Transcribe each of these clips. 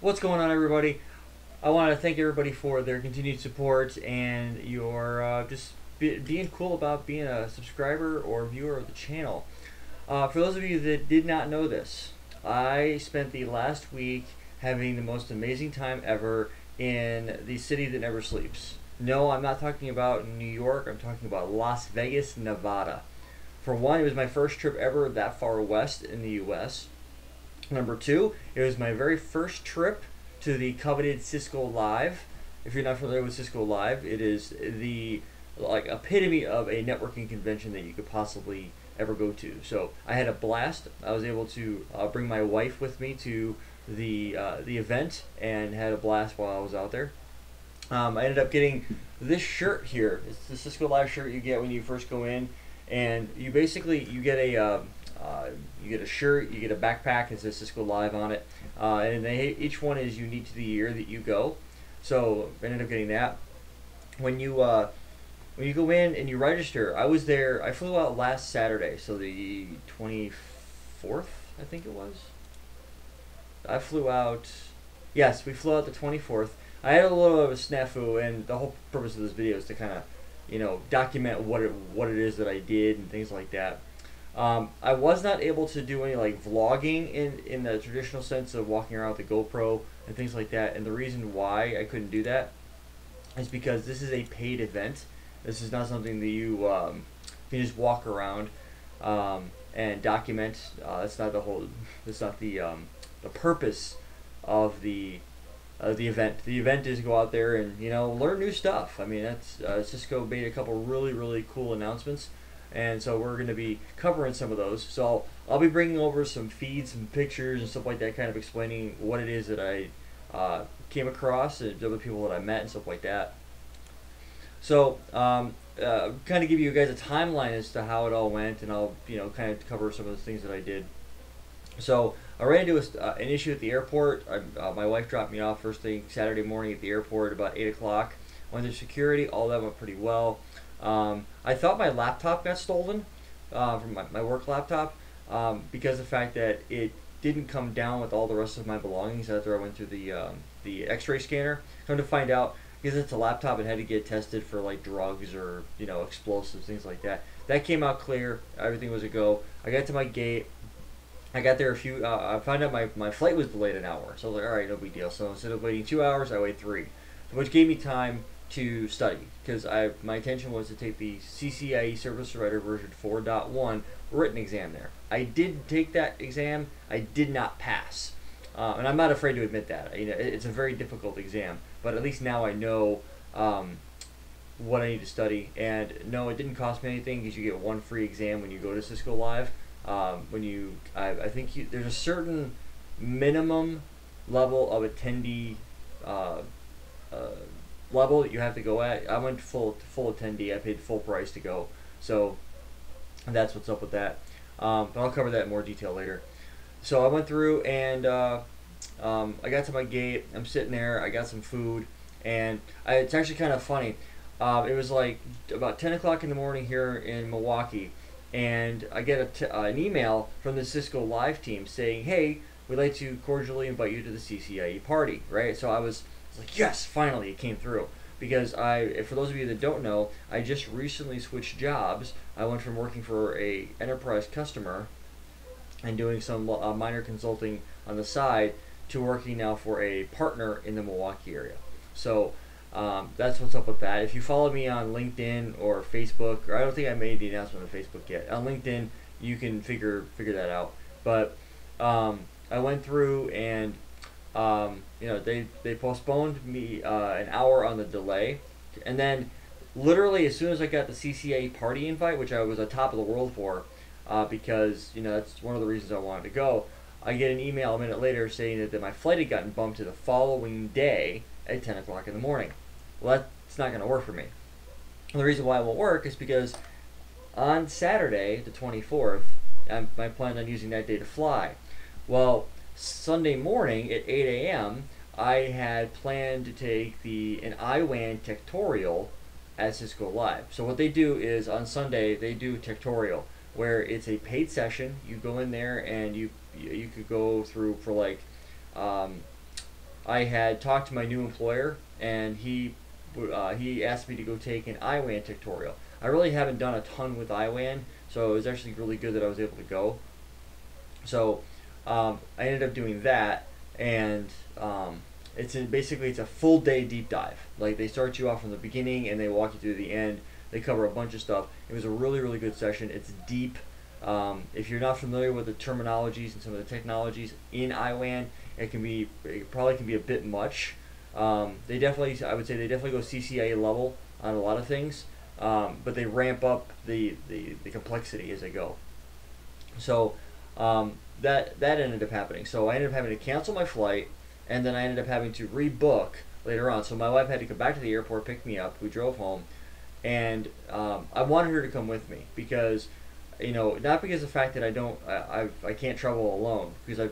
What's going on, everybody? I want to thank everybody for their continued support and your being cool about being a subscriber or viewer of the channel. For those of you that did not know this, I spent the last week having the most amazing time ever in the city that never sleeps. No, I'm not talking about New York. I'm talking about Las Vegas, Nevada. For one, it was my first trip ever that far west in the U.S. Number two, it was my very first trip to the coveted Cisco Live. If you're not familiar with Cisco Live, it is the epitome of a networking convention that you could possibly ever go to. So I had a blast. I was able to bring my wife with me to the event and had a blast while I was out there. I ended up getting this shirt here. It's the Cisco Live shirt you get when you first go in, and you basically you get a shirt, you get a backpack, it says Cisco Live on it, and each one is unique to the year that you go. So I ended up getting that. When you go in and you register, I was there. I flew out last Saturday, so the 24th, I think it was. I flew out. Yes, we flew out the 24th. I had a little of a snafu, and the whole purpose of this video is to kind of, document what it is that I did and things like that. I was not able to do any vlogging in the traditional sense of walking around with the GoPro and things like that. And the reason why I couldn't do that is because this is a paid event. This is not something that you can just walk around and document. That's not the whole. That's not the purpose of the event. The event is to go out there and learn new stuff. I mean, that's Cisco made a couple really cool announcements, and so we're going to be covering some of those. So I'll be bringing over some feeds and pictures and stuff like that, kind of explaining what it is that I came across and other people that I met and stuff like that. So kind of give you guys a timeline as to how it all went, and I'll kind of cover some of the things that I did. So I ran into an issue at the airport. My wife dropped me off first thing Saturday morning at the airport about 8 o'clock. Went through security. All that went pretty well. I thought my laptop got stolen from my work laptop because of the fact that it didn't come down with all the rest of my belongings after I went through the X-ray scanner. Come to find out, because it's a laptop, it had to get tested for drugs or explosives, things like that. That came out clear. Everything was a go. I got to my gate. I got there I found out my flight was delayed an hour. So I was like, all right, no big deal. So instead of waiting 2 hours, I waited 3, which gave me time to study, because my intention was to take the CCIE Service Provider version 4.1 written exam there. I did take that exam. I did not pass, and I'm not afraid to admit that. It's a very difficult exam, but at least now I know what I need to study. And no, it didn't cost me anything, because you get one free exam when you go to Cisco Live. I think there's a certain minimum level of attendee level that you have to go at. I went full attendee. I paid full price to go, so that's what's up with that. But I'll cover that in more detail later. So I went through and I got to my gate. I'm sitting there. I got some food, and it's actually kind of funny. It was about 10 o'clock in the morning here in Milwaukee, and I get an email from the Cisco Live team saying, "Hey, we'd like to cordially invite you to the CCIE party." Right? So I was like, yes, finally it came through. Because for those of you that don't know, I just recently switched jobs. I went from working for a enterprise customer and doing some minor consulting on the side to working now for a partner in the Milwaukee area. So that's what's up with that. If you follow me on LinkedIn or Facebook, or I don't think I made the announcement on Facebook yet. On LinkedIn, you can figure that out. But I went through and they postponed me an hour on the delay, and then literally as soon as I got the CCA party invite, which I was on top of the world for, because that's one of the reasons I wanted to go, I get an email a minute later saying that my flight had gotten bumped to the following day at 10 o'clock in the morning. Well, that's not going to work for me. And the reason why it won't work is because on Saturday, the 24th, I planned on using that day to fly. Well, Sunday morning at 8 a.m., I had planned to take an IWAN tutorial at Cisco Live. So what they do is on Sunday they do a tutorial where it's a paid session. You go in there and you could go through for I had talked to my new employer, and he asked me to go take an IWAN tutorial. I really haven't done a ton with IWAN, so it was actually really good that I was able to go. So I ended up doing that, and basically it's a full day deep dive. Like, they start you off from the beginning and they walk you through the end. They cover a bunch of stuff. It was a really, really good session. It's deep. If you're not familiar with the terminologies and some of the technologies in IWAN, it probably can be a bit much. I would say they definitely go CCIE level on a lot of things, but they ramp up the complexity as they go. So that ended up happening. So I ended up having to cancel my flight, and then I ended up having to rebook later on. So my wife had to come back to the airport, pick me up. We drove home, and I wanted her to come with me because, not because of the fact that I can't travel alone, because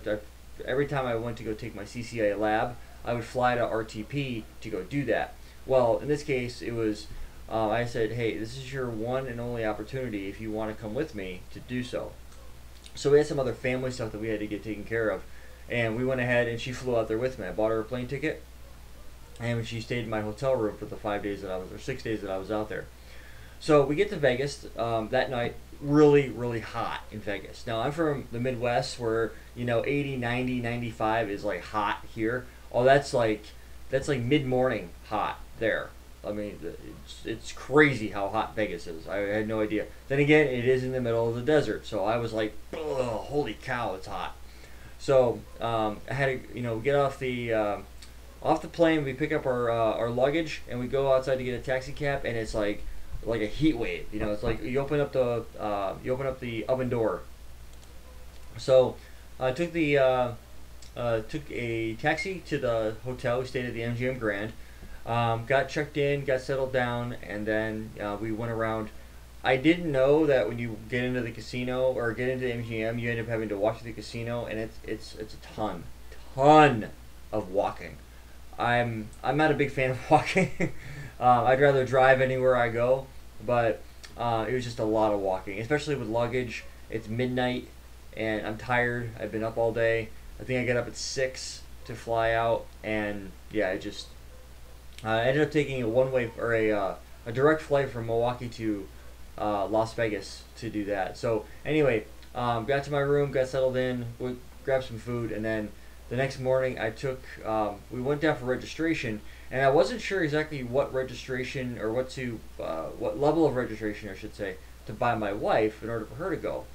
every time I went to go take my CCIA lab, I would fly to RTP to go do that. Well, in this case, it was I said, hey, this is your one and only opportunity if you want to come with me to do so. So we had some other family stuff that we had to get taken care of, and we went ahead and she flew out there with me. I bought her a plane ticket, and she stayed in my hotel room for the 6 days that I was out there. So we get to Vegas that night. Really, really hot in Vegas. Now, I'm from the Midwest where 80, 90, 95 is like hot here. Oh, that's like mid-morning hot there. I mean, it's crazy how hot Vegas is. I had no idea. Then again, it is in the middle of the desert, so I was like, holy cow, it's hot. So I had to get off the plane. We pick up our luggage, and we go outside to get a taxi cab, and it's like a heat wave. It's like you open up the oven door. So I took a taxi to the hotel. We stayed at the MGM Grand. Got checked in, got settled down, and then we went around. I didn't know that when you get into the casino or get into the MGM, you end up having to walk to the casino, and it's a ton of walking. I'm not a big fan of walking. I'd rather drive anywhere I go, but it was just a lot of walking, especially with luggage. It's midnight, and I'm tired. I've been up all day. I think I got up at 6 to fly out, and yeah, I ended up taking a one-way or a direct flight from Milwaukee to Las Vegas to do that. So anyway, got to my room, got settled in, grabbed some food, and then the next morning we went down for registration, and I wasn't sure exactly what registration or what level of registration I should say to buy my wife in order for her to go.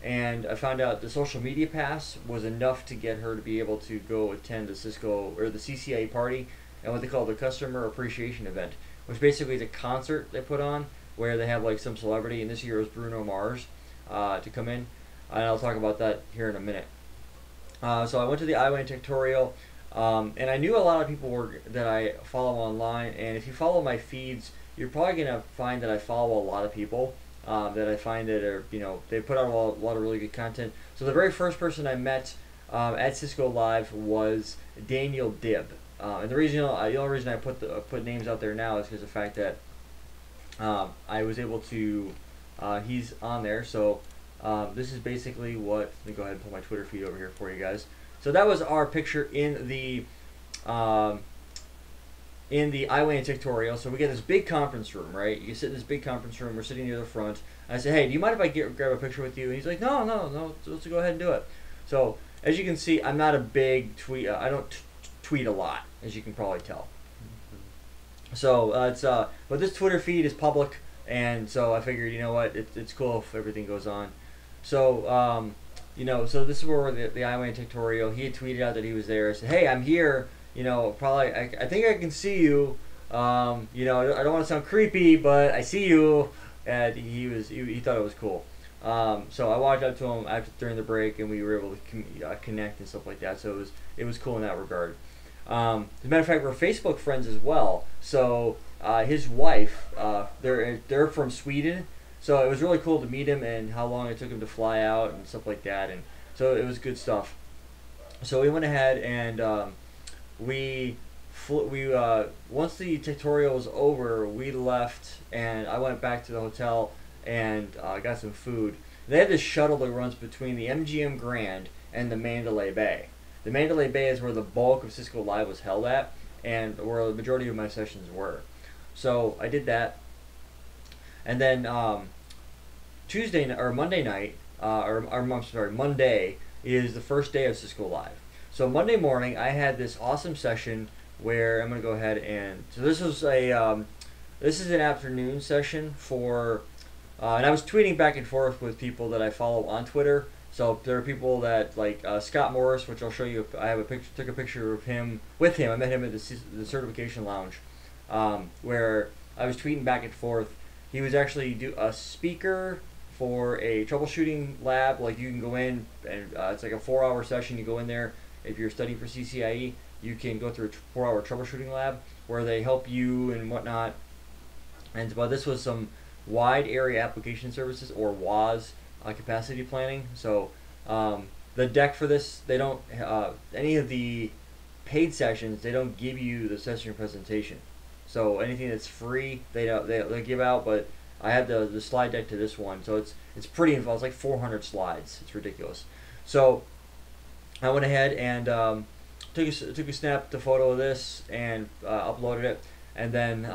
And I found out the social media pass was enough to get her to be able to go attend the Cisco or the CCIE party and what they call the Customer Appreciation Event, which basically is a concert they put on where they have like some celebrity, and this year it was Bruno Mars to come in, and I'll talk about that here in a minute. So I went to the IWAN tutorial, and I knew a lot of people that I follow online, and if you follow my feeds, you're probably going to find that I follow a lot of people that I find that are, they put out a lot of really good content. So the very first person I met at Cisco Live was Daniel Dibb. And the only reason I put names out there now is because of the fact that I was able to, he's on there. So this is basically let me go ahead and put my Twitter feed over here for you guys. So that was our picture in the IWAN tutorial. So we get this big conference room, right? You sit in this big conference room. We're sitting near the front. I said, hey, do you mind if I grab a picture with you? And he's like, no, let's go ahead and do it. So as you can see, I'm not a big tweet. I don't tweet a lot, as you can probably tell. So but this Twitter feed is public, and so I figured, it's cool if everything goes on. So so this is where the IWAN tutorial. He had tweeted out that he was there. I said, hey, I'm here. Probably I think I can see you. I don't want to sound creepy, but I see you. And he thought it was cool. So I walked up to him during the break, and we were able to connect and stuff like that. So it was cool in that regard. As a matter of fact, we're Facebook friends as well. So his wife, they're from Sweden. So it was really cool to meet him and how long it took him to fly out and stuff like that. And so it was good stuff. So we went ahead and once the tutorial was over, we left, and I went back to the hotel and got some food. They had this shuttle that runs between the MGM Grand and the Mandalay Bay. the Mandalay Bay is where the bulk of Cisco Live was held at, and where the majority of my sessions were. So I did that, and then Tuesday or Monday night, or I'm sorry, Monday is the first day of Cisco Live. So Monday morning, I had this awesome session where I'm going to go ahead and so this was this is an afternoon session for, and I was tweeting back and forth with people that I follow on Twitter. So there are people that like Scott Morris, which I'll show you. I have a picture, took a picture of him with him. I met him at the certification lounge, where I was tweeting back and forth. He was actually a speaker for a troubleshooting lab. Like you can go in and it's like a 4-hour session. You go in there if you're studying for CCIE. You can go through a 4-hour troubleshooting lab where they help you and whatnot. And but this was some wide area application services, or WAS, capacity planning. So the deck for this, they don't any of the paid sessions, they don't give you the session presentation. So anything that's free, they give out. But I had the slide deck to this one, so it's pretty involved. It's like 400 slides. It's ridiculous. So I went ahead and took a snap, the photo of this, and uploaded it, and then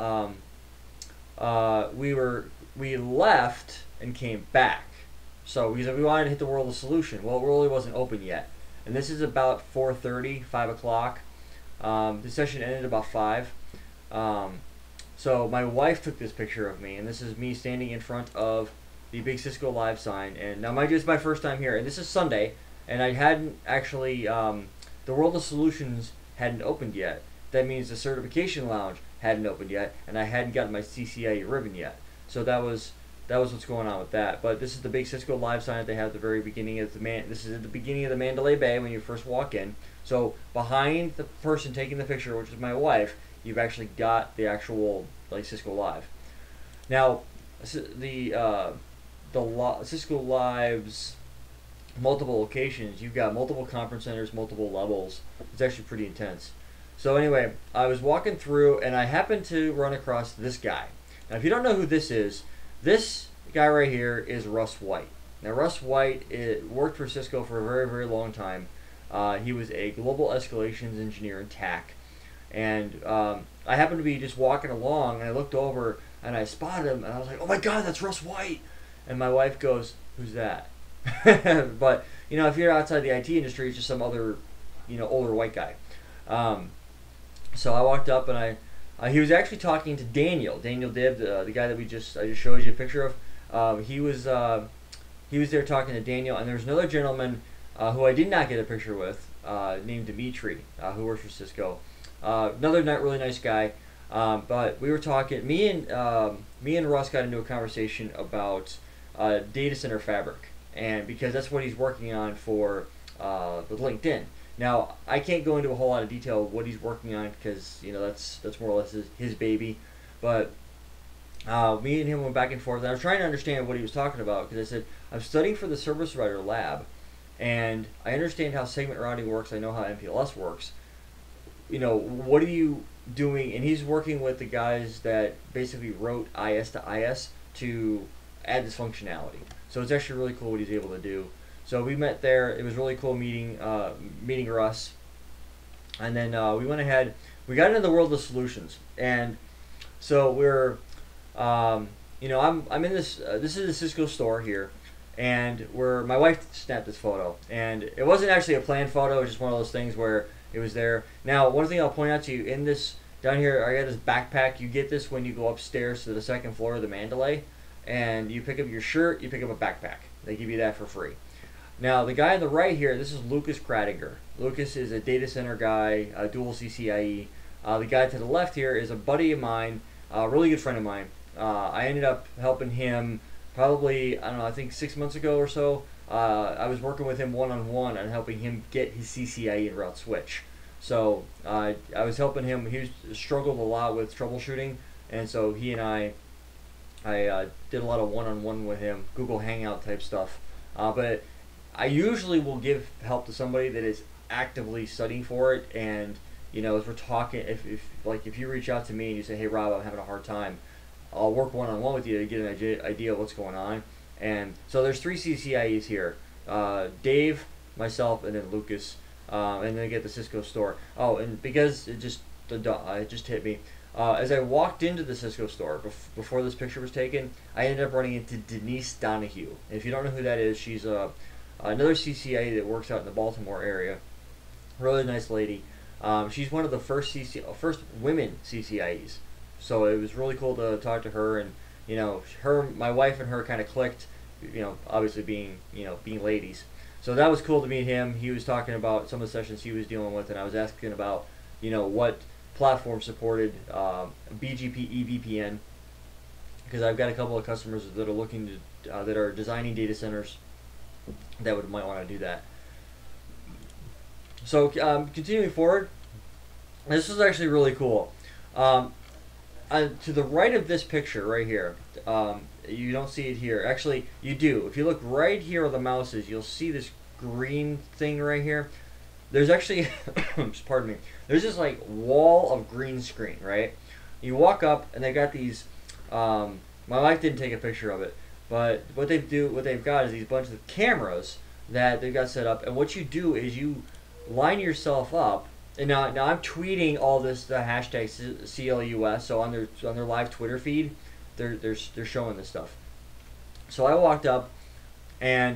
we left and came back. So we wanted to hit the World of Solution. Well, it really wasn't open yet, and this is about 4:30, 5 o'clock. The session ended about 5. So my wife took this picture of me, and this is me standing in front of the big Cisco Live sign. And now, mind you, it's my first time here, and this is Sunday, and I hadn't actually the World of Solutions hadn't opened yet. That means the certification lounge hadn't opened yet, and I hadn't gotten my CCIE ribbon yet. So that was what's going on with that. But this is the big Cisco Live sign that they have at the very beginning of this is at the beginning of the Mandalay Bay when you first walk in. So behind the person taking the picture, which is my wife, you've actually got the actual like Cisco Live. Now the Cisco Live's multiple locations, you've got multiple conference centers, multiple levels. It's actually pretty intense. So anyway, I was walking through and I happened to run across this guy. Now if you don't know who this guy right here is Russ White. Now Russ White worked for Cisco for a very, very long time. He was a global escalations engineer in TAC. And I happened to be just walking along, and I looked over and I spotted him, and I was like, oh my God, that's Russ White. And my wife goes, who's that? But you know, if you're outside the IT industry, it's just some other, older white guy. So I walked up, and he was actually talking to Daniel Dibb, the guy that I just showed you a picture of. He was there talking to Daniel, and there's another gentleman who I did not get a picture with, named Dimitri, who works for Cisco. Another really nice guy. But we were talking. Me and Russ got into a conversation about data center fabric, and because that's what he's working on for with LinkedIn. Now I can't go into a whole lot of detail of what he's working on because that's more or less his baby. But me and him went back and forth, and I was trying to understand what he was talking about because I said I'm studying for the service writer lab, and I understand how segment routing works. I know how MPLS works. What are you doing? And he's working with the guys that basically wrote IS to IS to add this functionality. So it's actually really cool what he's able to do. So we met there. It was really cool meeting Russ. And then we went ahead. We got into the World of Solutions. And so we're, I'm in this. This is the Cisco store here. And my wife snapped this photo. And it wasn't actually a planned photo. It was just one of those things where it was there. Now, one thing I'll point out to you, in this, down here, I got this backpack. You get this when you go upstairs to the second floor of the Mandalay, and you pick up your shirt, you pick up a backpack. They give you that for free. Now, the guy on the right here, this is Lucas Kratiger. Lucas is a data center guy, a dual CCIE. The guy to the left here is a buddy of mine, a really good friend of mine. I ended up helping him probably, I don't know, I think 6 months ago or so. I was working with him one-on-one on helping him get his CCIE and route switch. So I was helping him. He struggled a lot with troubleshooting, and so he and I did a lot of one-on-one with him, Google Hangout type stuff. But I usually will give help to somebody that is actively studying for it. And as we're talking, if you reach out to me and you say, hey Rob, I'm having a hard time, I'll work one-on-one with you to get an idea of what's going on. And so there's 3 CCIEs here, Dave, myself, and then Lucas. and then get the Cisco store. Oh, and because it just hit me. As I walked into the Cisco store before this picture was taken, I ended up running into Denise Donahue. And if you don't know who that is, she's another CCIE that works out in the Baltimore area. Really nice lady. She's one of the first women CCIEs. So it was really cool to talk to her, and my wife and her kind of clicked. Obviously being ladies. So that was cool to meet him. He was talking about some of the sessions he was dealing with, and I was asking about what platform supported BGP eVPN, because I've got a couple of customers that are looking to that are designing data centers that might want to do that. So continuing forward, this was actually really cool. To the right of this picture right here, you don't see it here. Actually, you do. If you look right here where the mouse is, you'll see this green thing right here. There's actually, pardon me, there's this like wall of green screen, right? You walk up and they got these, my wife didn't take a picture of it, but what they've got is these bunch of cameras that they've got set up, and what you do is you line yourself up, and now I'm tweeting all this, the hashtag CLUS, so on their live Twitter feed, they're showing this stuff. So I walked up, and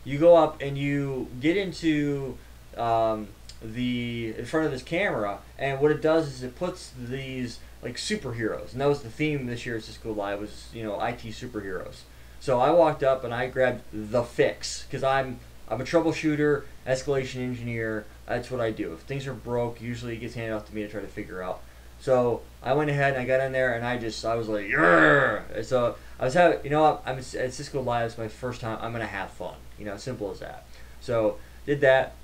you go up and you get into in front of this camera, and what it does is it puts these like superheroes, and that was the theme this year at Cisco Live, was IT superheroes. So I walked up and I grabbed the fix, because I'm a troubleshooter, escalation engineer. That's what I do. If things are broke, usually it gets handed off to me to try to figure out. So I went ahead and I got in there, and I was like, yeah. So I was having, I'm at Cisco Live. It's my first time. I'm gonna have fun. Simple as that. So did that.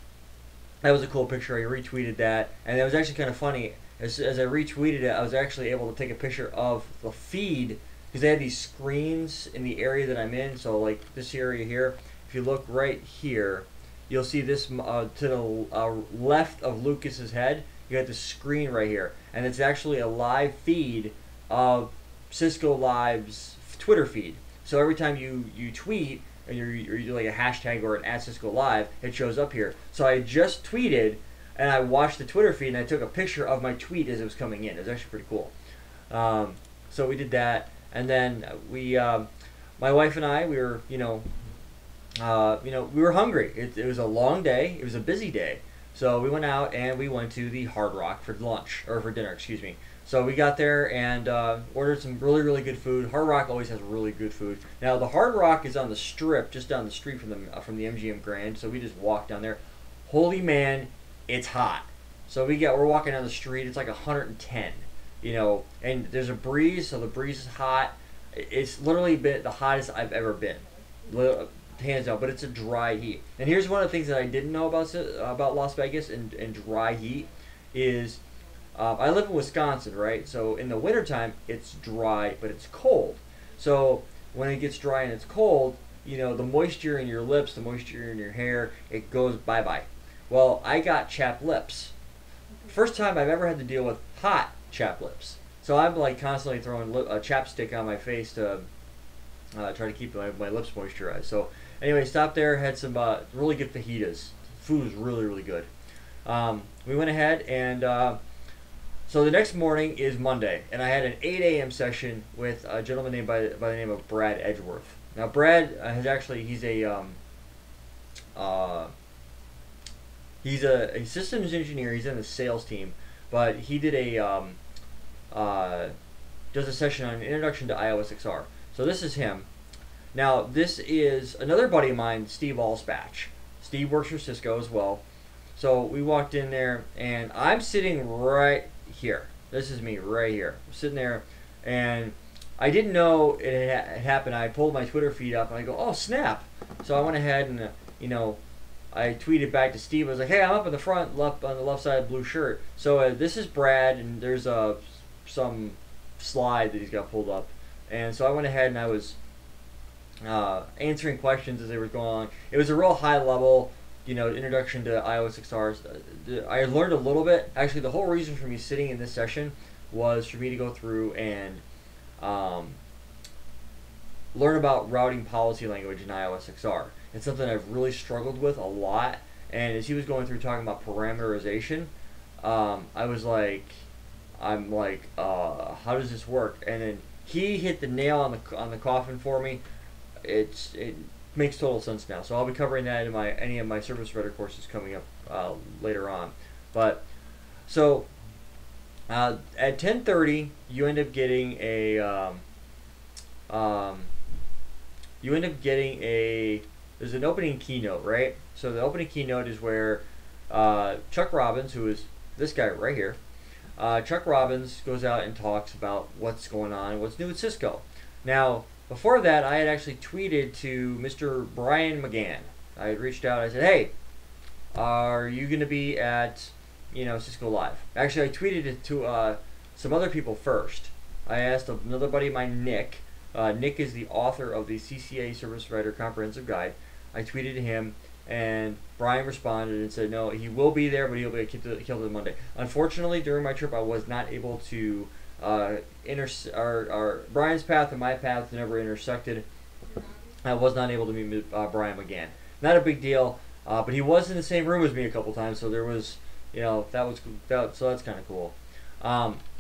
That was a cool picture. I retweeted that, and it was actually kind of funny. As I retweeted it, I was actually able to take a picture of the feed, because they had these screens in the area that I'm in. So like this area here, if you look right here, you'll see this to the left of Lucas's head. You got the screen right here, and it's actually a live feed of Cisco Live's Twitter feed. So every time you tweet, and you're like a hashtag or an @Cisco Live, it shows up here. So I just tweeted, and I watched the Twitter feed, and I took a picture of my tweet as it was coming in. It was actually pretty cool. So we did that, and then my wife and I, we were we were hungry. It was a long day. It was a busy day. So we went out and we went to the Hard Rock for dinner, excuse me. So we got there and ordered some really, really good food. Hard Rock always has really good food. Now the Hard Rock is on the Strip, just down the street from the MGM Grand. So we just walked down there. Holy man, it's hot. So we're walking down the street. It's like 110, and there's a breeze. So the breeze is hot. It's literally been the hottest I've ever been, hands down. But it's a dry heat. And here's one of the things that I didn't know about Las Vegas and dry heat is. I live in Wisconsin, right? So in the wintertime, it's dry, but it's cold. So when it gets dry and it's cold, the moisture in your lips, the moisture in your hair, it goes bye-bye. Well, I got chapped lips. First time I've ever had to deal with hot chapped lips. So I'm like constantly throwing a chapstick on my face to try to keep my lips moisturized. So anyway, stopped there, had some really good fajitas. Food was really, really good. We went ahead and... So the next morning is Monday, and I had an 8 a.m. session with a gentleman named by the name of Brad Edgeworth. Now Brad he's a systems engineer. He's in the sales team, but he did does a session on an introduction to iOS XR. So this is him. Now this is another buddy of mine, Steve Allspatch. Steve works for Cisco as well. So we walked in there, and I'm sitting right here. This is me right here. I'm sitting there, and I didn't know it had happened. I pulled my Twitter feed up, and I go, oh, snap. So I went ahead and, I tweeted back to Steve. I was like, hey, I'm up in the front, on the left side of the blue shirt. So this is Brad, and there's some slide that he's got pulled up. And so I went ahead and I was answering questions as they were going on. It was a real high level, introduction to iOS XR. I learned a little bit. Actually, the whole reason for me sitting in this session was for me to go through and learn about routing policy language in iOS XR. It's something I've really struggled with a lot, And as he was going through talking about parameterization, I was like, how does this work? And then he hit the nail on the coffin for me. It makes total sense now. So I'll be covering that in any of my service writer courses coming up later on. But so at 10:30, you end up getting there's an opening keynote, right? So the opening keynote is where Chuck Robbins, who is this guy right here, Chuck Robbins goes out and talks about what's going on and what's new at Cisco. Now, before that, I had actually tweeted to Mr. Brian McGann. I had reached out. I said, "Hey, are you going to be at Cisco Live?" Actually, I tweeted it to some other people first. I asked another buddy of mine, Nick. Nick is the author of the CCA Service Writer Comprehensive Guide. I tweeted to him, and Brian responded and said, no, he will be there, but he'll be killed on Monday. Unfortunately, during my trip, I was not able to our Brian's path and my path never intersected. I was not able to meet Brian McGann. Not a big deal, but he was in the same room as me a couple times, so there was, so that's kind of cool.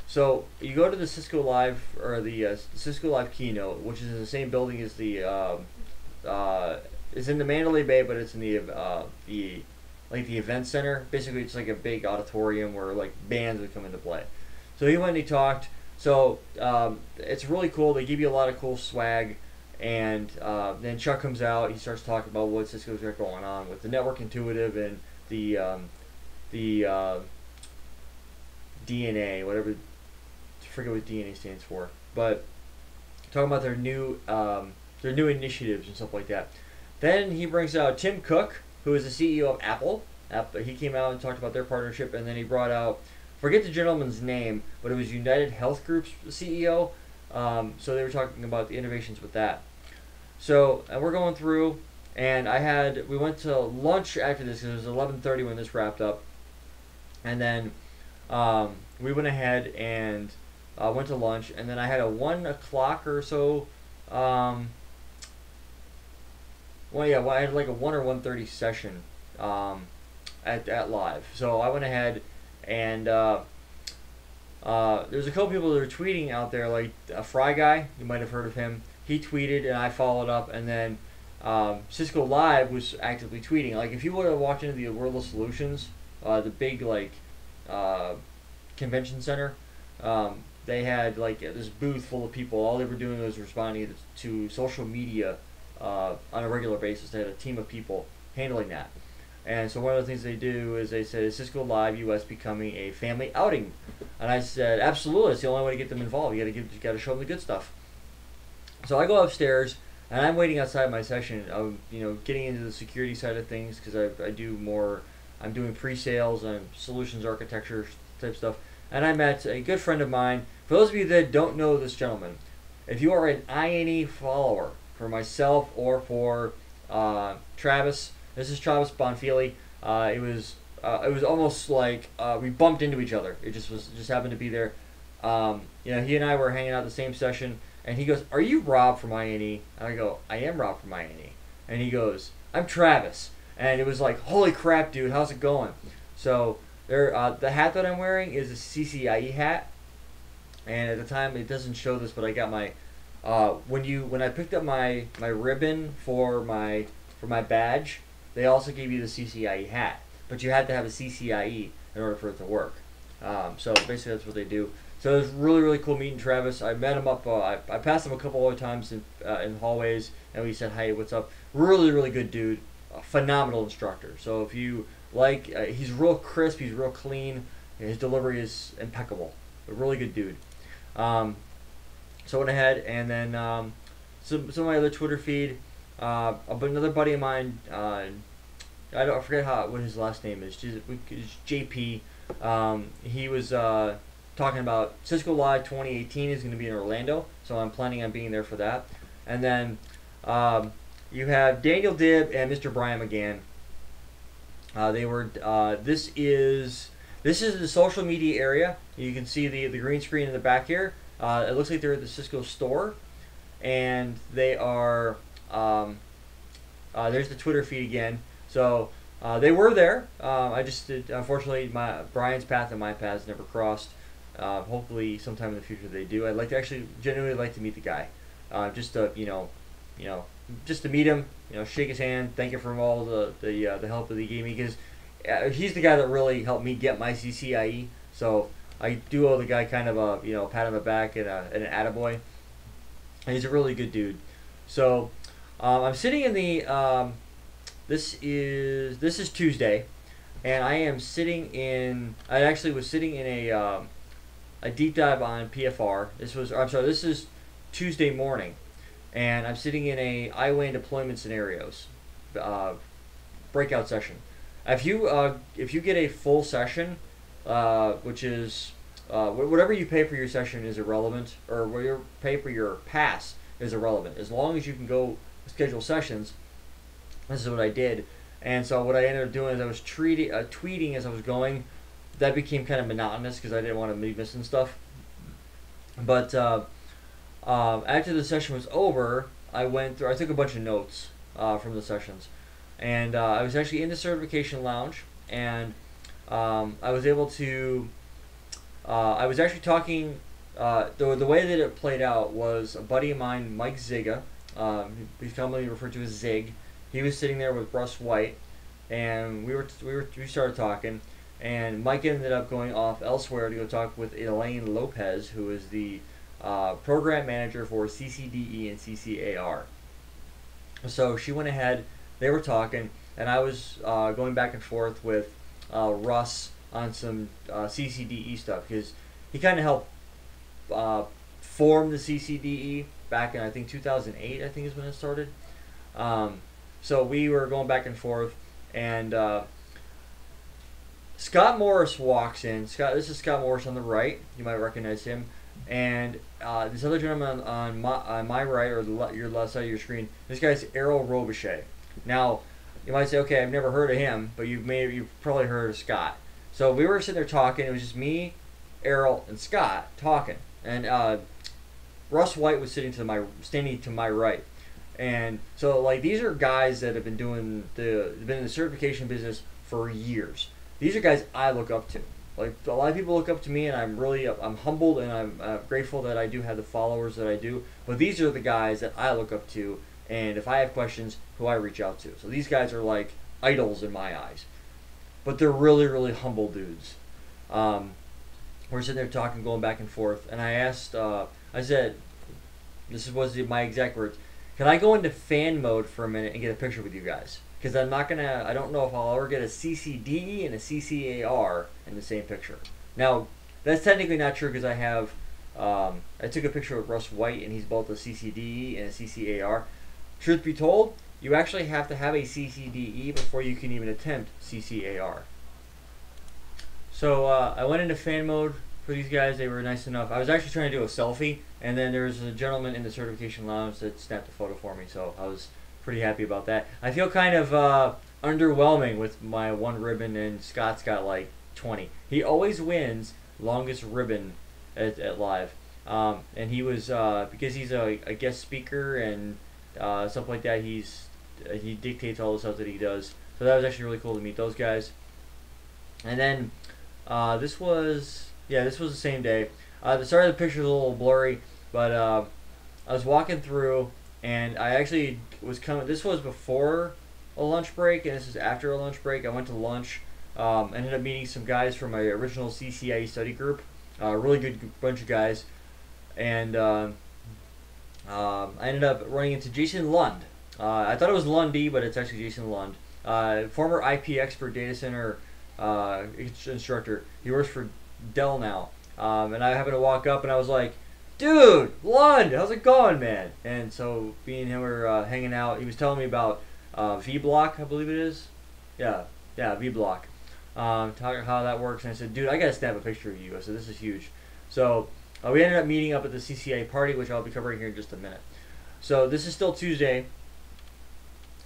So you go to the Cisco Live or the Cisco Live keynote, which is in the same building as the it's in the Mandalay Bay, but it's in the event center. Basically, it's like a big auditorium where like bands would come into play. So he went and he talked. So it's really cool. They give you a lot of cool swag, and then Chuck comes out. He starts talking about what Cisco's got going on with the network intuitive and the DNA, whatever. I forget what DNA stands for, but talking about their new initiatives and stuff like that. Then he brings out Tim Cook, who is the CEO of Apple. He came out and talked about their partnership, and then he brought out, forget the gentleman's name, but it was United Health Group's CEO. So they were talking about the innovations with that. So and we're going through, and we went to lunch after this because it was 11:30 when this wrapped up, and then we went ahead and went to lunch, and then I had a 1 o'clock or so. I had like a 1 or 1:30 session at Live. So I went ahead and there's a couple people that were tweeting out there, like a Fry guy, you might have heard of him. He tweeted and I followed up, and then Cisco Live was actively tweeting. Like if you would have walked into the World of Solutions, the big convention center, they had like this booth full of people. All they were doing was responding to social media on a regular basis. They had a team of people handling that. And so one of the things they do is they said, is Cisco Live US becoming a family outing? And I said, absolutely. It's the only way to get them involved. You got to show them the good stuff. So I go upstairs and I'm waiting outside my session. I'm getting into the security side of things because I'm doing pre-sales and solutions architecture type stuff. And I met a good friend of mine. For those of you that don't know this gentleman, if you are an INE follower, for myself or for Travis, this is Travis Bonfili. It was almost like we bumped into each other. It just happened to be there. He and I were hanging out the same session, and he goes, "Are you Rob from INE?" And I go, "I am Rob from INE." And he goes, "I'm Travis." And it was like, "Holy crap, dude! How's it going?" So the hat that I'm wearing is a CCIE hat, and at the time it doesn't show this, but I got my when I picked up my ribbon for my badge, they also gave you the CCIE hat, but you had to have a CCIE in order for it to work. So basically that's what they do. So it was really, really cool meeting Travis. I met him up. I passed him a couple other times in hallways, and we said, "Hey, what's up?" Really, really good dude. A phenomenal instructor. So if you like, he's real crisp. He's real clean. His delivery is impeccable. A really good dude. So I went ahead and then some of my other Twitter feed. But another buddy of mine, I forget what his last name is. It's JP. He was talking about Cisco Live 2018 is going to be in Orlando, so I'm planning on being there for that. And then you have Daniel Dibb and Mr. Brian McGann. They were. This is the social media area. You can see the green screen in the back here. It looks like they're at the Cisco store, and they are. There's the Twitter feed again. So They were there. I just did, unfortunately, my Brian's path and my paths never crossed. Hopefully, sometime in the future they do. I'd like to actually genuinely like to meet the guy, just to you know, just to meet him. Shake his hand, thank him for all the help that he gave me, because he's the guy that really helped me get my CCIE. So I do owe the guy kind of a pat on the back and an attaboy. And he's a really good dude. So I'm sitting in the this is Tuesday, and I am sitting in. I actually was sitting in a deep dive on PFR. This is Tuesday morning, and I'm sitting in a IWAN deployment scenarios breakout session. If you get a full session, which is whatever you pay for your session is irrelevant, or what you pay for your pass is irrelevant, as long as you can go schedule sessions. This is what I did, and so what I ended up doing is I was tweeting as I was going. That became kind of monotonous because I didn't want to be missing stuff. But after the session was over, I took a bunch of notes from the sessions, and I was actually in the certification lounge, and I was able to. I was actually talking. The way that it played out was a buddy of mine, Mike Ziga. He's commonly referred to as Zig. He was sitting there with Russ White, and we started talking, and Mike ended up going off elsewhere to go talk with Elaine Lopez, who is the program manager for CCDE and CCAR. So she went ahead. They were talking, and I was going back and forth with Russ on some CCDE stuff, because he kind of helped form the CCDE back in, I think, 2008. I think is when it started. So we were going back and forth, and Scott Morris walks in. This is Scott Morris on the right. You might recognize him. And this other gentleman on my right, or your left side of your screen, this guy's Errol Robichaud. Now, you might say, okay, I've never heard of him, but you've probably heard of Scott. So we were sitting there talking. It was just me, Errol, and Scott talking, and Russ White was standing to my right. And so, like, these are guys that have been in the certification business for years. These are guys I look up to. Like, a lot of people look up to me, and I'm humbled, and I'm grateful that I do have the followers that I do. But these are the guys that I look up to, and if I have questions, who I reach out to. So these guys are like idols in my eyes. But they're really, really humble dudes. We're sitting there talking, going back and forth, and I asked, I said, this was my exact words, can I go into fan mode for a minute and get a picture with you guys? Because I don't know if I'll ever get a CCDE and a CCAR in the same picture. Now, that's technically not true, because I took a picture with Russ White, and he's both a CCDE and a CCAR. Truth be told, you actually have to have a CCDE before you can even attempt CCAR. So I went into fan mode for these guys. They were nice enough. I was actually trying to do a selfie, and then there was a gentleman in the certification lounge that snapped a photo for me, so I was pretty happy about that. I feel kind of underwhelming with my one ribbon, and Scott's got like 20. He always wins longest ribbon at live, and he was because he's a guest speaker and stuff like that. He dictates all the stuff that he does. So that was actually really cool to meet those guys. And then this was the same day. The start of the picture is a little blurry, but I was walking through, and I actually was coming. This was before a lunch break, and this is after a lunch break. I went to lunch. Ended up meeting some guys from my original CCIE study group. Really good bunch of guys, and I ended up running into Jason Lund. I thought it was Lundy, but it's actually Jason Lund, former IP expert data center instructor. He works for Dell now. And I happened to walk up, and I was like, dude, Lund, how's it going, man? And so me and him were hanging out. He was telling me about V-Block, I believe it is. Yeah, V-Block. Talking how that works. And I said, dude, I got to snap a picture of you. I said, this is huge. So we ended up meeting up at the CCIE party, which I'll be covering here in just a minute. So this is still Tuesday.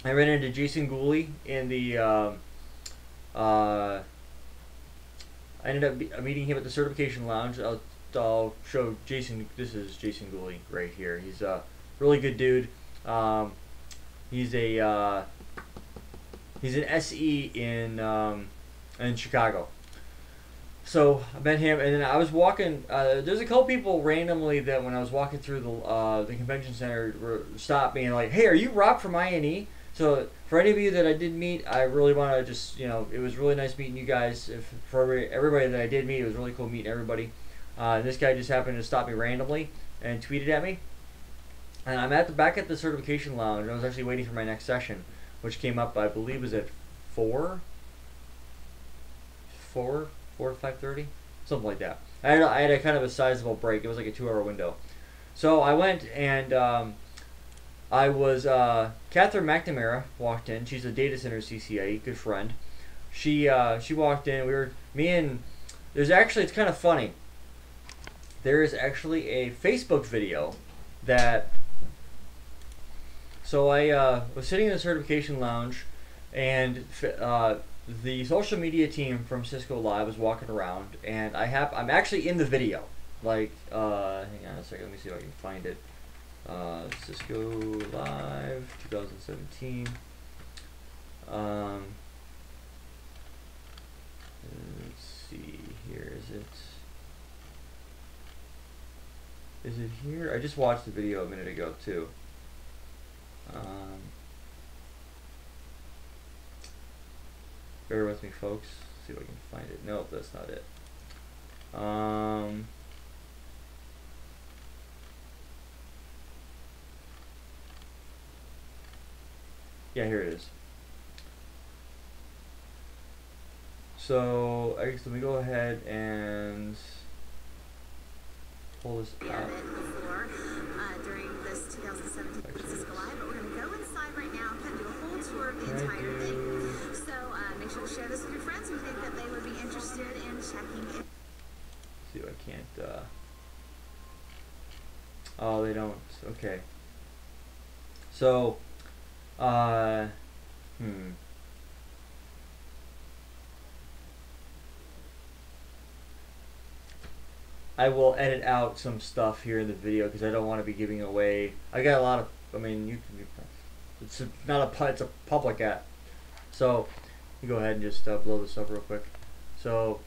I ran into Jason Gooley in the... I ended up meeting him at the certification lounge. I'll show Jason. This is Jason Gooley right here. He's a really good dude. He's a He's an SE in Chicago. So I met him, and then I was walking. There's a couple people randomly that when I was walking through the convention center stopped me and like, "Hey, are you Rob from INE?" So for any of you that I did meet, I really want to just, it was really nice meeting you guys. For everybody that I did meet, it was really cool meeting everybody. This guy just happened to stop me randomly and tweeted at me. And I'm back at the certification lounge. I was actually waiting for my next session, which came up, I believe, was at 4 to 5:30, something like that. I had a kind of a sizable break. It was like a 2-hour window. So I went and I was Catherine McNamara walked in. She's a data center CCIE, good friend. She walked in. There's actually, it's kind of funny. There is actually a Facebook video that. So I was sitting in the certification lounge, and the social media team from Cisco Live was walking around, and I'm actually in the video. Like, hang on a second, let me see if I can find it. Cisco Live 2017. Let's see here. Is it here? I just watched the video a minute ago too. Bear with me, folks. See if I can find it. Nope, that's not it. Yeah, here it is. So, I guess let me go ahead and pull this out. Before, during this 2017 Cisco Live, but we're going to go inside right now and do a whole tour of the entire thing. So, make sure to share this with your friends who think that they would be interested in checking it. See if I can't, oh, they don't. Okay. So, I will edit out some stuff here in the video because I don't want to be giving away. I got a lot of. I mean, it's a public app. So you go ahead and just blow this up real quick. So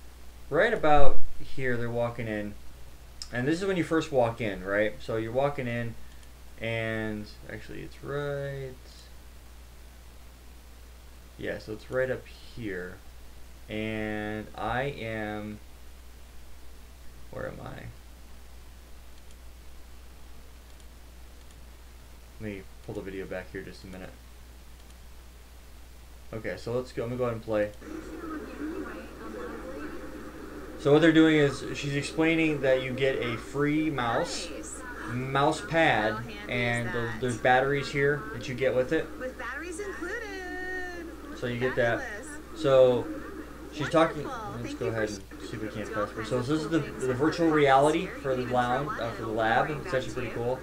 right about here, they're walking in, and this is when you first walk in, right? So you're walking in, and actually it's right. Yeah, so it's right up here, and I am. Where am I? Let me pull the video back here just a minute. Okay, so let's go. I'm gonna go ahead and play. So what they're doing is she's explaining that you get a free mouse pad, and there's batteries here that you get with it. With batteries included. So you get that. So she's talking. Let's go ahead and see if we can't fast forward. So this is the virtual reality for the lounge, for the lab. It's actually pretty cool.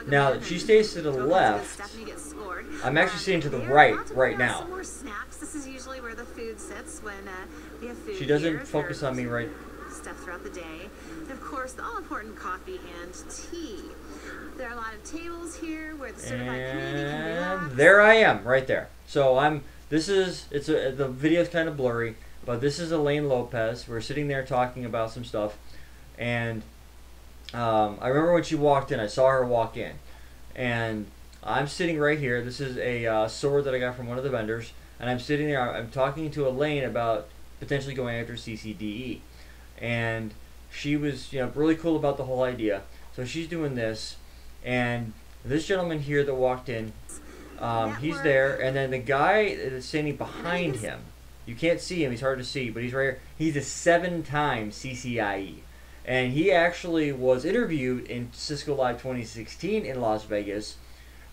Now she stays to the left. I'm actually sitting to the right now. This is usually where the food sits when we have food. She doesn't focus on me right. Stuff throughout the day, and of course the all-important coffee and tea. There are a lot of tables here where the certified community can relax. There I am, right there. So the video's kind of blurry, but this is Elaine Lopez. We're sitting there talking about some stuff, and I remember when she walked in, I saw her walk in, and I'm sitting right here. This is a sword that I got from one of the vendors, and I'm sitting there. I'm talking to Elaine about potentially going after CCDE, and she was really cool about the whole idea. So she's doing this, and this gentleman here that walked in, he's there, and then the guy that's standing behind him, you can't see him, he's hard to see, but he's right here. He's a 7-time CCIE, and he actually was interviewed in Cisco Live 2016 in Las Vegas,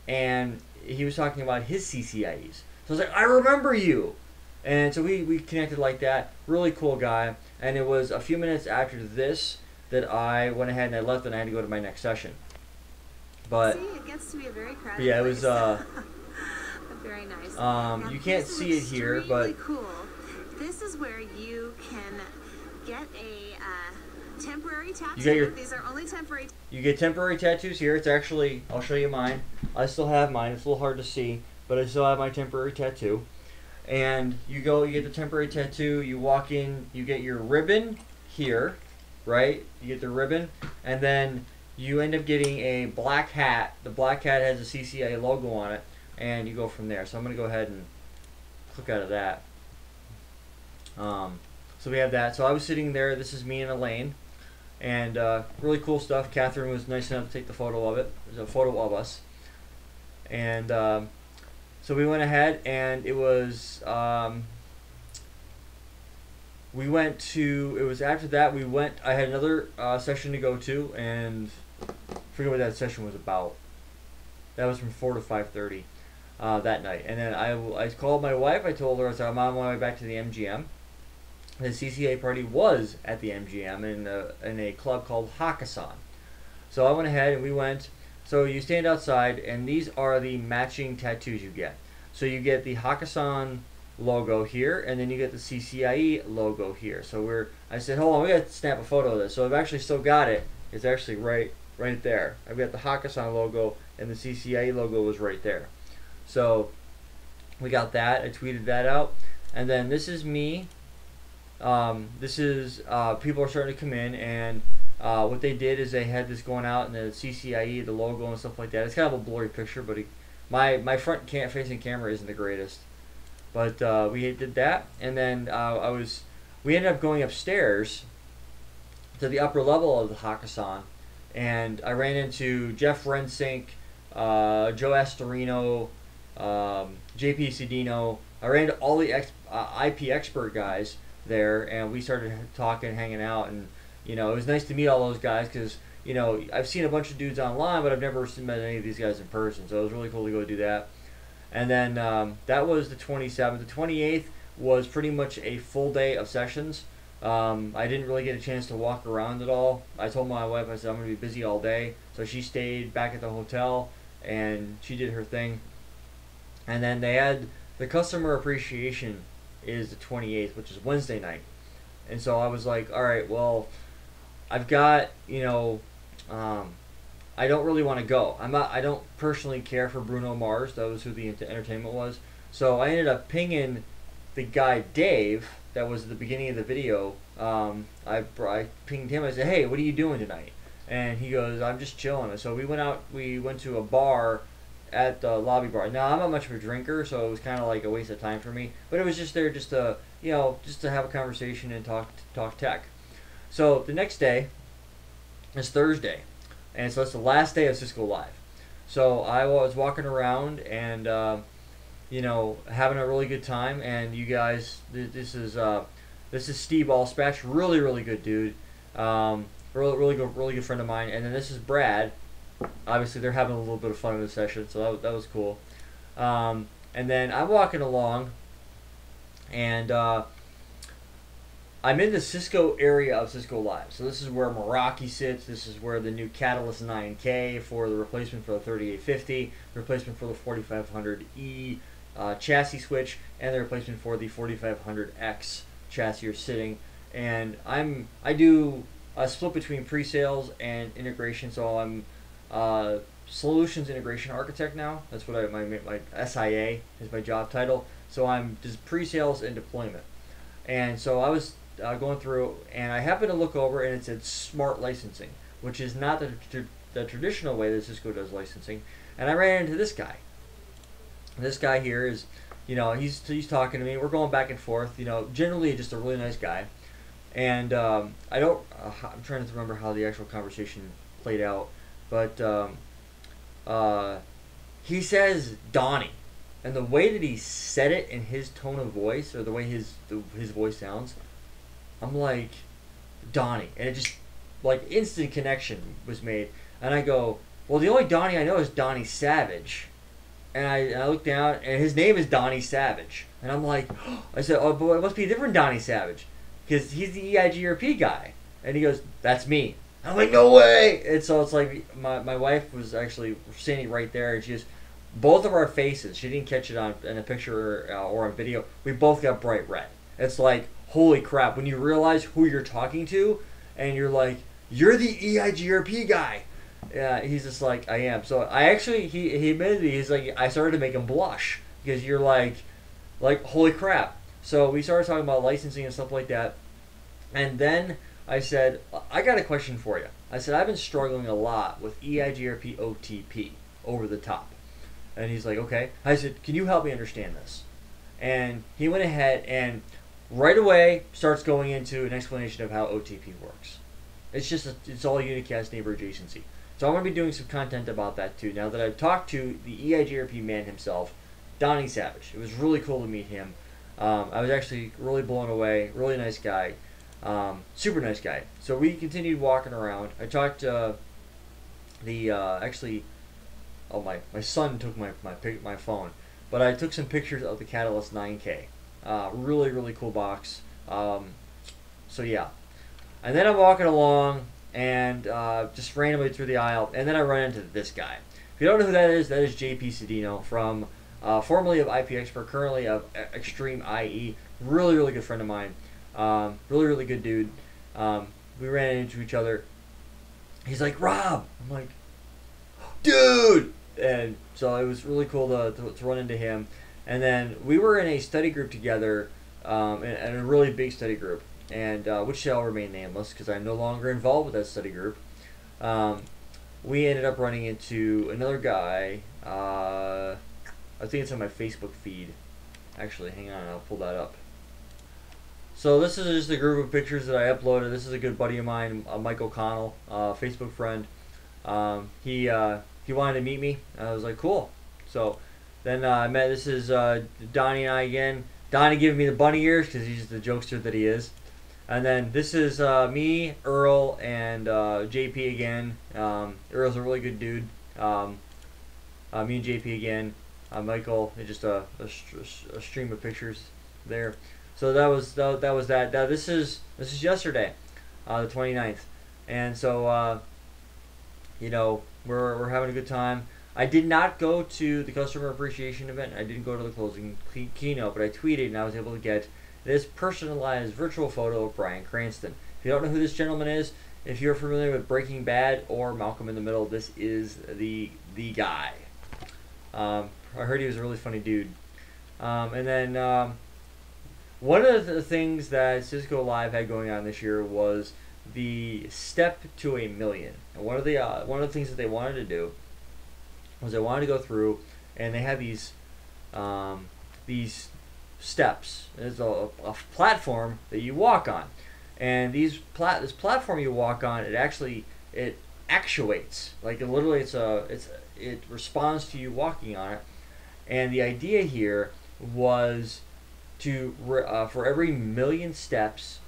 and he was talking about his CCIEs. So I was like, I remember you! And so we connected like that. Really cool guy. And it was a few minutes after this that I went ahead and I left, and I had to go to my next session. But it gets to be a very crowded yeah, it was very nice. You can't see it here, but cool. This is where you can get a temporary tattoo. These are only temporary. You get temporary tattoos here. It's actually, I'll show you mine. I still have mine. It's a little hard to see, but I still have my temporary tattoo. And you get the temporary tattoo, you walk in, you get your ribbon here, right? You get the ribbon, and then you end up getting a black hat. The black hat has a CCIA logo on it, and you go from there. So I'm going to go ahead and click out of that. So we have that. So I was sitting there. This is me and Elaine, and really cool stuff. Catherine was nice enough to take the photo of it. There's a photo of us, and so we went ahead, and it was we went to. It was after that we went. I had another session to go to, and I forget what that session was about. That was from 4 to 5:30 that night, and then I called my wife. I told her I said I'm on my way back to the MGM. The CCA party was at the MGM in a club called Hakkasan. So I went ahead and we went. So you stand outside, and these are the matching tattoos you get. So you get the Hakkasan logo here, and then you get the CCIE logo here. So I said, hold on, we got to snap a photo of this. So I've actually still got it. It's actually right there. I've got the Hakkasan logo, and the CCIE logo was right there. So we got that. I tweeted that out, and then this is me. This is people are starting to come in, and what they did is they had this going out, and the CCIE, the logo, and stuff like that. It's kind of a blurry picture, but my front facing camera isn't the greatest. But we did that, and then we ended up going upstairs to the upper level of the Hakkasan, and I ran into Jeff Rensink, Joe Astorino, JP Cedino. I ran into all the IP expert guys there, and we started talking, hanging out, and it was nice to meet all those guys because I've seen a bunch of dudes online, but I've never met any of these guys in person. So it was really cool to go do that. And then that was the 27th. The 28th was pretty much a full day of sessions. I didn't really get a chance to walk around at all. I told my wife, I said I'm going to be busy all day, so she stayed back at the hotel and she did her thing. And then they had the customer appreciation is the 28th, which is Wednesday night. And so I was like, all right, well, I've got, I don't really want to go. I don't personally care for Bruno Mars. That was who the entertainment was. So I ended up pinging the guy Dave that was at the beginning of the video. I pinged him. I said, hey, what are you doing tonight? And he goes, I'm just chilling. So we went out. We went to a bar at the lobby bar. Now I'm not much of a drinker, so it was kind of like a waste of time for me. But it was just there, just to have a conversation and talk tech. So the next day is Thursday, and so it's the last day of Cisco Live. So I was walking around and having a really good time. And you guys, this is Steve Allspatch, really good dude, really good friend of mine. And then this is Brad. Obviously, they're having a little bit of fun in the session, so that was cool. And then I'm walking along, and I'm in the Cisco area of Cisco Live. So this is where Meraki sits. This is where the new Catalyst 9K for the replacement for the 3850, replacement for the 4500E chassis switch, and the replacement for the 4500X chassis are sitting. And I do a split between pre-sales and integration, so I'm solutions integration architect now. That's what my SIA is my job title. So I'm just pre-sales and deployment. And so I was going through, and I happened to look over, and it said smart licensing, which is not the traditional way that Cisco does licensing. And I ran into this guy. This guy here is, he's talking to me. We're going back and forth. Generally just a really nice guy. And I'm trying to remember how the actual conversation played out. But he says Donnie, and the way that he said it in his tone of voice, or the way his voice sounds, I'm like, Donnie, and it just like instant connection was made. And I go, well, the only Donnie I know is Donnie Savage, and I look down, and his name is Donnie Savage, and I'm like, I said, oh, but it must be a different Donnie Savage, because he's the EIGRP guy, and he goes, that's me. I'm like, no way! And so it's like, my wife was actually standing right there, and she just, both of our faces, she didn't catch it in a picture or on video, we both got bright red. It's like, holy crap, when you realize who you're talking to, and you're like, you're the EIGRP guy. Yeah, he's just like, I am. So I actually, he admitted to me, he's like, I started to make him blush because you're like, holy crap. So we started talking about licensing and stuff like that. And then I said, I got a question for you. I said, I've been struggling a lot with EIGRP OTP, over the top. And he's like, okay. I said, can you help me understand this? And he went ahead and right away starts going into an explanation of how OTP works. It's just, it's all unicast neighbor adjacency. So I'm going to be doing some content about that too. Now that I've talked to the EIGRP man himself, Donnie Savage. It was really cool to meet him. I was actually really blown away. Really nice guy. Super nice guy. So we continued walking around. I talked to actually, oh, my son took my phone. But I took some pictures of the Catalyst 9K. Really, really cool box. So yeah. And then I'm walking along and just randomly through the aisle. And then I run into this guy. If you don't know who that is JP Cedino from formerly of IP Expert, currently of Extreme IE. Really, really good friend of mine. Really, really good dude. We ran into each other. He's like, Rob! I'm like, dude! And so it was really cool to run into him. And then we were in a study group together, in a really big study group, and which shall remain nameless because I'm no longer involved with that study group. We ended up running into another guy. I think it's on my Facebook feed. Actually, hang on, I'll pull that up. So this is just a group of pictures that I uploaded. This is a good buddy of mine, Mike O'Connell, Facebook friend. He wanted to meet me. I was like, cool. So then I met. This is Donnie and I again. Donnie giving me the bunny ears because he's the jokester that he is. And then this is me, Earl, and JP again. Earl's a really good dude. Me and JP again. Michael, just a stream of pictures there. So that was that. Now this is yesterday, the 29th, and so you know, we're having a good time. I did not go to the customer appreciation event. I didn't go to the closing keynote, but I tweeted and I was able to get this personalized virtual photo of Bryan Cranston. If you don't know who this gentleman is, if you're familiar with Breaking Bad or Malcolm in the Middle, this is the guy. I heard he was a really funny dude. And then one of the things that Cisco Live had going on this year was the step to $1 million. And one of the things that they wanted to do was they wanted to go through, and they had these steps. There's a platform that you walk on, and this platform you walk on, it actuates, like literally it responds to you walking on it. And the idea here was to for every 1 million steps,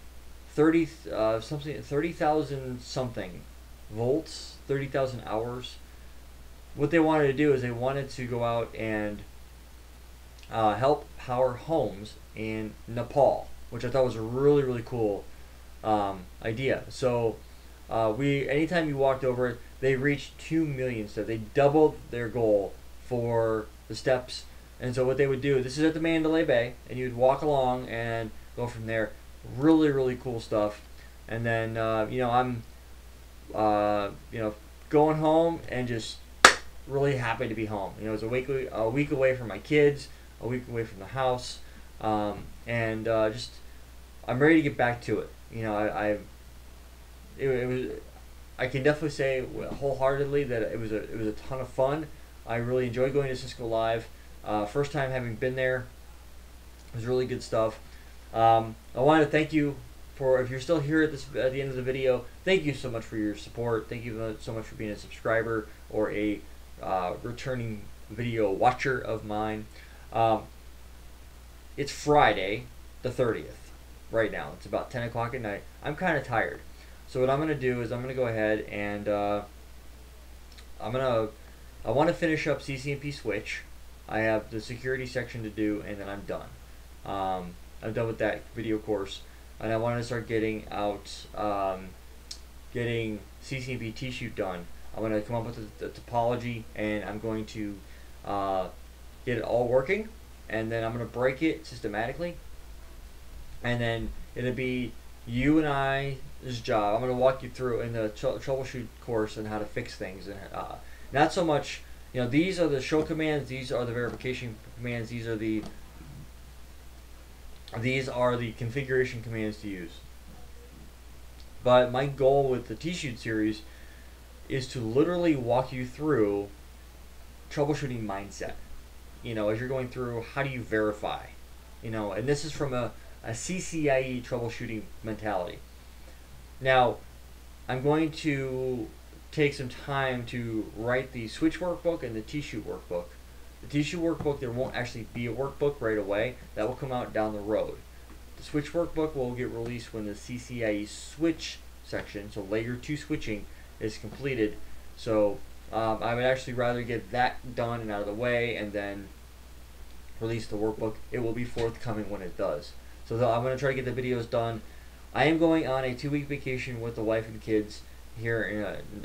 30,000 something volts, 30,000 hours. What they wanted to do is they wanted to go out and help power homes in Nepal, which I thought was a really, really cool idea. So anytime you walked over it, they reached 2 million steps. They doubled their goal for the steps. And so what they would do, this is at the Mandalay Bay, and you'd walk along and go from there. Really, really cool stuff. And then you know, I'm going home and just really happy to be home. You know, it's a week away from my kids, a week away from the house, and just I'm ready to get back to it. You know, I can definitely say wholeheartedly that it was a ton of fun. I really enjoyed going to Cisco Live. First time having been there. It was really good stuff. I wanted to thank you for, if you're still here at the end of the video, thank you so much for your support. Thank you so much for being a subscriber or a returning video watcher of mine. It's Friday the 30th right now. It's about 10 o'clock at night. I'm kind of tired. So what I'm going to do is I'm going to go ahead and I want to finish up CCNP Switch. I have the security section to do, and then I'm done. I'm done with that video course, and I want to start getting CCNP T-Shoot done. I'm going to come up with the topology, and I'm going to get it all working, and then I'm going to break it systematically, and then it'll be you and I's job. I'm going to walk you through in the troubleshoot course and how to fix things, and not so much. You know, these are the show commands. These are the verification commands. These are the configuration commands to use. But my goal with the T-Shoot series is to literally walk you through troubleshooting mindset. You know, as you're going through, how do you verify? You know, and this is from a CCIE troubleshooting mentality. Now, I'm going to take some time to write the switch workbook and the T-Shoot workbook. The T-Shoot workbook, there won't actually be a workbook right away. That will come out down the road. The switch workbook will get released when the CCIE switch section, so layer 2 switching, is completed. So I would actually rather get that done and out of the way and then release the workbook. It will be forthcoming when it does. So I'm going to try to get the videos done. I am going on a 2-week vacation with the wife and kids here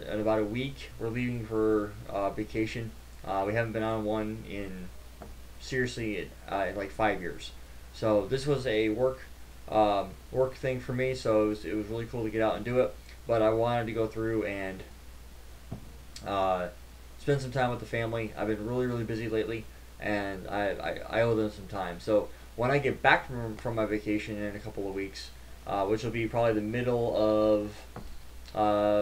in about a week. We're leaving for vacation. We haven't been on one in, seriously, in like 5 years. So this was a work thing for me, so it was really cool to get out and do it. But I wanted to go through and spend some time with the family. I've been really busy lately, and I owe them some time. So when I get back from my vacation in a couple of weeks, which will be probably the middle of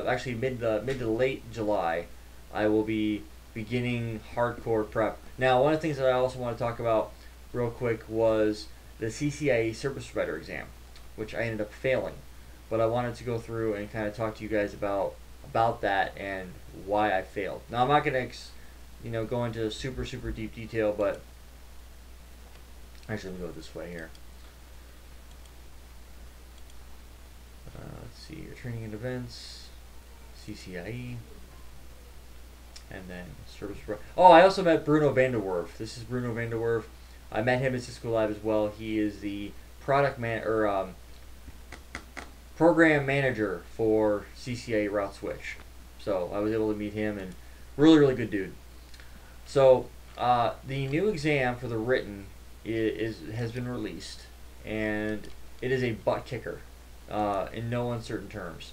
actually mid to late July, I will be beginning hardcore prep. Now, one of the things that I also want to talk about real quick was the CCIE Service Provider exam, which I ended up failing. But I wanted to go through and kind of talk to you guys about that and why I failed. Now, I'm not going to go into super deep detail, but actually, let me go this way here. Let's see, your training and events, CCIE, and then service. Oh, I also met Bruno Vanderwerf. This is Bruno Vanderwerf. I met him at Cisco Live as well. He is the program manager for CCIE Route Switch. So I was able to meet him, and really good dude. So the new exam for the written has been released, and it is a butt kicker in no uncertain terms.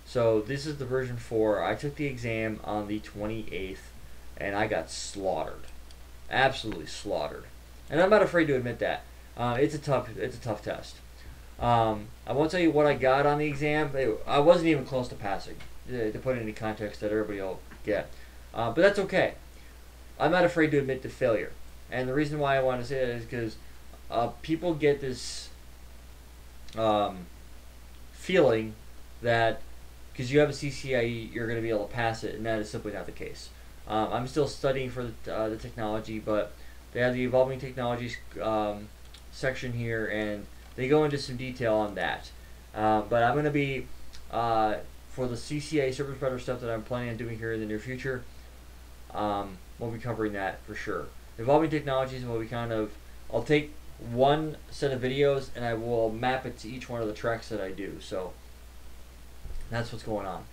So this is the version 4. I took the exam on the 28th, and I got slaughtered, absolutely slaughtered. And I'm not afraid to admit that. It's a tough test. I won't tell you what I got on the exam. I wasn't even close to passing, to put it into context that everybody will get. But that's okay. I'm not afraid to admit to failure. And the reason why I want to say that is because people get this feeling that because you have a CCIE, you're going to be able to pass it, and that is simply not the case. I'm still studying for the technology, but they have the Evolving Technologies section here, and they go into some detail on that. But I'm going to be, for the CCIE Service Provider stuff that I'm planning on doing here in the near future, we'll be covering that for sure. Evolving Technologies will be I'll take one set of videos and I will map it to each one of the tracks that I do. So that's what's going on.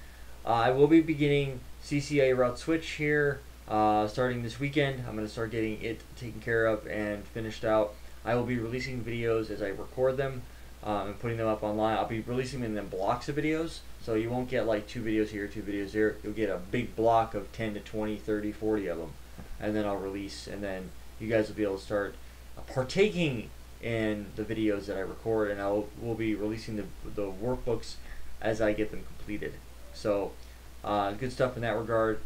I will be beginning CCIE Route Switch here starting this weekend. I'm going to start getting it taken care of and finished out. I will be releasing videos as I record them and putting them up online. I'll be releasing them in blocks of videos, so you won't get like 2 videos here, 2 videos there. You'll get a big block of 10 to 20, 30, 40 of them, and then I'll release, and then you guys will be able to start partaking in the videos that I record, and we'll be releasing the workbooks as I get them completed. So good stuff in that regard.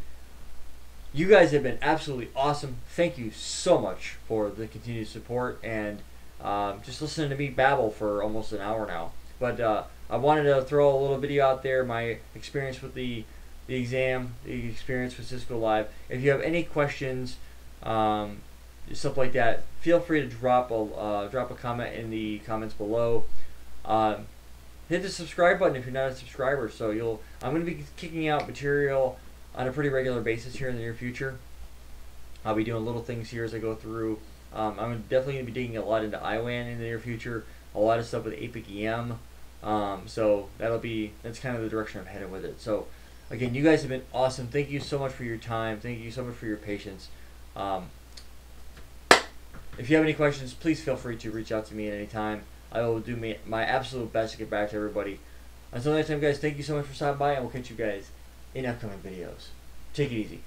You guys have been absolutely awesome. Thank you so much for the continued support and just listening to me babble for almost an hour now. But I wanted to throw a little video out there, my experience with the exam, the experience with Cisco Live. If you have any questions, stuff like that, feel free to drop a comment in the comments below. Hit the subscribe button if you're not a subscriber. So I'm going to be kicking out material on a pretty regular basis here in the near future. I'll be doing little things here as I go through. I'm definitely going to be digging a lot into IWAN in the near future, a lot of stuff with APIC EM. So that's kind of the direction I'm headed with it. So again, you guys have been awesome. Thank you so much for your time. Thank you so much for your patience. If you have any questions, please feel free to reach out to me at any time. I will do my absolute best to get back to everybody. Until next time, guys, thank you so much for stopping by, and we'll catch you guys in upcoming videos. Take it easy.